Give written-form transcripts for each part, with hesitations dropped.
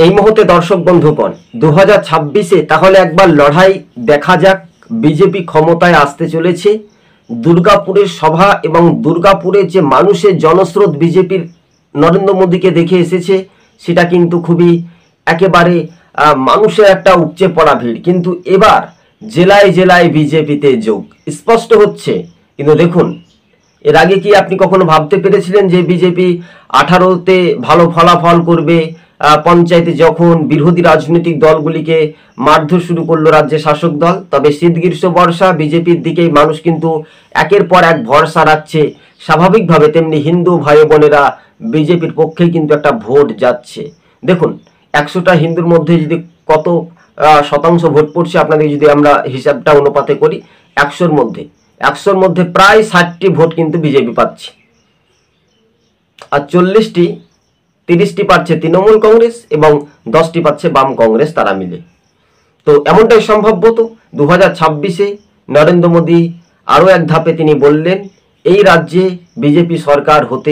এই মুহূর্তে দর্শক বন্ধুগণ 2026-এ তাহলে একবার লড়াই দেখা যাক। বিজেপি ক্ষমতায় আসতে চলেছে। দুর্গাপুরের সভা এবং দুর্গাপুরের যে মানুষের জনস্রোত বিজেপির নরেন্দ্র মোদীকে দেখে এসেছে, সেটা কিন্তু খুবই একেবারে মানুষের একটা উপচে পড়া ভিড়। কিন্তু এবার জেলায় জেলায় বিজেপিতে যোগ স্পষ্ট হচ্ছে। কিন্তু দেখুন, এর আগে কি আপনি কখনো ভাবতে পেরেছিলেন যে বিজেপি 18তে ভালো ফলাফল করবে? পঞ্চায়েতে যখন বিরোধী রাজনৈতিক দলগুলিকে মারধর শুরু করলো রাজ্যের শাসক দল, তবে শীত গ্রীষ্ম বর্ষা বিজেপির দিকেই মানুষ কিন্তু একের পর এক ভরসা রাখছে। স্বাভাবিকভাবে তেমনি হিন্দু ভাই বোনেরা বিজেপির পক্ষে কিন্তু একটা ভোট যাচ্ছে। দেখুন, 100টা হিন্দুর মধ্যে যদি কত শতাংশ ভোট পড়ছে, আপনাদের যদি আমরা হিসাবটা অনুপাতে করি, 100-র মধ্যে প্রায় 60টি ভোট কিন্তু বিজেপি পাচ্ছে, আর 30টি পাচ্ছে তৃণমূল কংগ্রেস এবং 10টি পাচ্ছে বাম কংগ্রেস, তারা মিলে। তো এমনটাই সম্ভাব্য। তো 2026-এ নরেন্দ্র মোদী আরও এক ধাপে তিনি বললেন, এই রাজ্যে বিজেপি সরকার হতে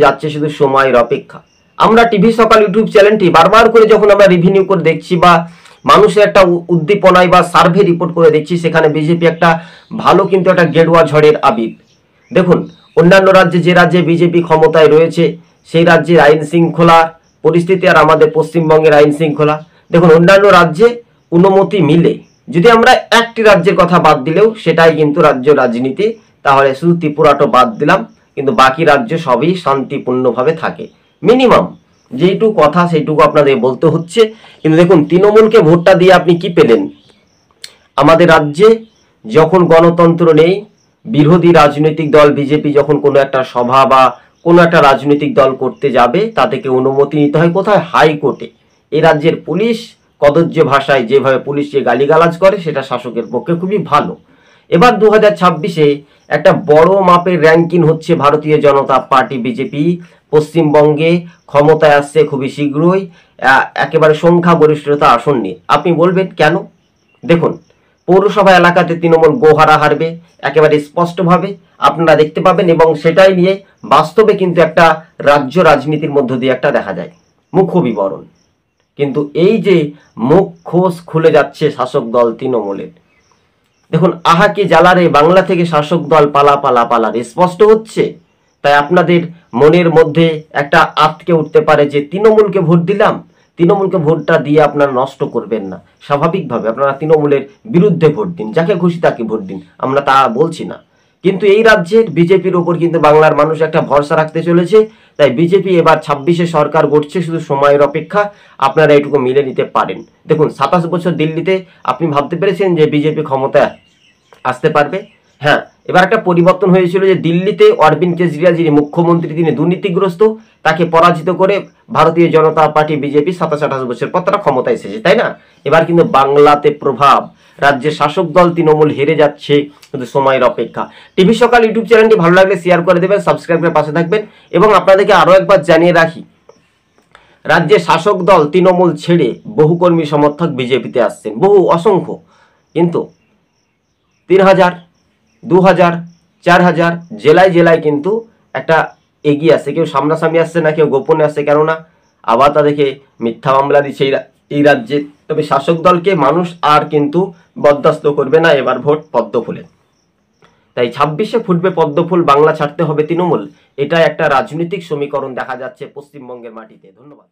যাচ্ছে, শুধু সময়ের অপেক্ষা। আমরা টিভি সকাল ইউটিউব চ্যানেলটি বারবার করে যখন আমরা রিভিনিউ করে দেখছি বা মানুষের একটা উদ্দীপনায় বা সার্ভে রিপোর্ট করে দেখছি, সেখানে বিজেপি একটা ভালো কিন্তু একটা গেরুয়া ঝড়ের আবির। দেখুন, অন্যান্য রাজ্যে যে রাজ্যে বিজেপি ক্ষমতায় রয়েছে সেই রাজ্যের আইন শৃঙ্খলা পরিস্থিতি আর আমাদের পশ্চিমবঙ্গের আইন শৃঙ্খলা, দেখুন অন্যান্য রাজ্যে অনুমতি মিলে, যদি আমরা একটি রাজ্যের কথা বাদ দিলেও সেটাই কিন্তু রাজ্য রাজনীতি, তাহলে শুধু ত্রিপুরাটা বাদ দিলাম, কিন্তু বাকি রাজ্য সবই শান্তিপূর্ণভাবে থাকে। মিনিমাম যেইটুকু কথা সেইটুকু আপনাদের বলতে হচ্ছে। কিন্তু দেখুন, তৃণমূলকে ভোটটা দিয়ে আপনি কি পেলেন? আমাদের রাজ্যে যখন গণতন্ত্র নেই, বিরোধী রাজনৈতিক দল বিজেপি যখন কোনো একটা সভা বা কোনো একটা রাজনৈতিক দল করতে যাবে, তাদেরকে অনুমতি নিতে হয় কোথায়? হাইকোর্টে। এই রাজ্যের পুলিশ কদর্য ভাষায় যেভাবে পুলিশকে গালিগালাজ করে, সেটা শাসকের পক্ষে খুবই ভালো। এবার 2026-এ একটা বড় মাপের র্যাঙ্কিং হচ্ছে ভারতীয় জনতা পার্টি বিজেপি পশ্চিমবঙ্গে ক্ষমতায় আসছে খুবই শীঘ্রই, একেবারে সংখ্যাগরিষ্ঠতা আসন নিয়ে। আপনি বলবেন কেন? দেখুন, পৌরসভা এলাকাতে তৃণমূল গোহারা হারবে একেবারে স্পষ্টভাবে আপনারা দেখতে পাবেন, এবং সেটাই নিয়ে বাস্তবে কিন্তু একটা রাজ্য রাজনীতির মধ্য দিয়ে একটা দেখা যায় মুখ্য বিবরণ। কিন্তু এই যে মুখ খোস খুলে যাচ্ছে শাসক দল তৃণমূলের, দেখুন আহা কি জ্বালারে, বাংলা থেকে শাসক দল পালার স্পষ্ট হচ্ছে। তাই আপনাদের মনের মধ্যে একটা আটকে উঠতে পারে যে তৃণমূলকে ভোট দিলাম, তৃণমূলকে ভোটটা দিয়ে আপনারা নষ্ট করবেন না। স্বাভাবিকভাবে আপনারা তৃণমূলের বিরুদ্ধে ভোট দিন, যাকে খুশি তাকে ভোট দিন, আমরা তা বলছি না। কিন্তু এই রাজ্যের বিজেপির ওপর কিন্তু বাংলার মানুষ একটা ভরসা রাখতে চলেছে। তাই বিজেপি এবার 26-এ সরকার গড়ছে, শুধু সময়ের অপেক্ষা। আপনারা এটুকু মিলে নিতে পারেন। দেখুন, 27 বছর দিল্লিতে আপনি ভাবতে পেরেছেন যে বিজেপি ক্ষমতায় আসতে পারবে? হ্যাঁ, এবার একটা পরিবর্তন হয়েছিল যে দিল্লিতে অরবিন্দ কেজরিওয়াল যিনি মুখ্যমন্ত্রী, তিনি দুর্নীতিগ্রস্ত, তাকে পরাজিত করে ভারতীয় জনতা পার্টি বিজেপি 27-28 বছর পর তারা ক্ষমতায় এসেছে, তাই না? এবার কিন্তু বাংলাতে প্রভাব, রাজ্যের শাসক দল তৃণমূল হেরে যাচ্ছে, কিন্তু সময়ের অপেক্ষা। টিভি সকাল ইউটিউব চ্যানেলটি ভালো লাগলে শেয়ার করে দেবেন, সাবস্ক্রাইব করে পাশে থাকবেন। এবং আপনাদেরকে আরও একবার জানিয়ে রাখি, রাজ্যের শাসক দল তৃণমূল ছেড়ে বহু কর্মী সমর্থক বিজেপিতে আসছেন, বহু অসংখ্য। কিন্তু 3000, 2000, 4000 জেলায় জেলায় কিন্তু একটা এগিয়ে আসছে। কেউ সামনাসামনি আসছে না, কেউ গোপনে আসছে, কেননা আবার তাদেরকে মিথ্যা মামলা দিচ্ছে এই রাজ্যে। তবে শাসক দলকে মানুষ আর কিন্তু বরদাস্ত করবে না এবার ভোট পদ্ম ফুলে। তাই 26-এ ফুটবে পদ্ম ফুল, বাংলা ছাড়তে হবে তৃণমূল। এটা একটা রাজনৈতিক সমীকরণ দেখা যাচ্ছে পশ্চিমবঙ্গের মাটিতে। ধন্যবাদ।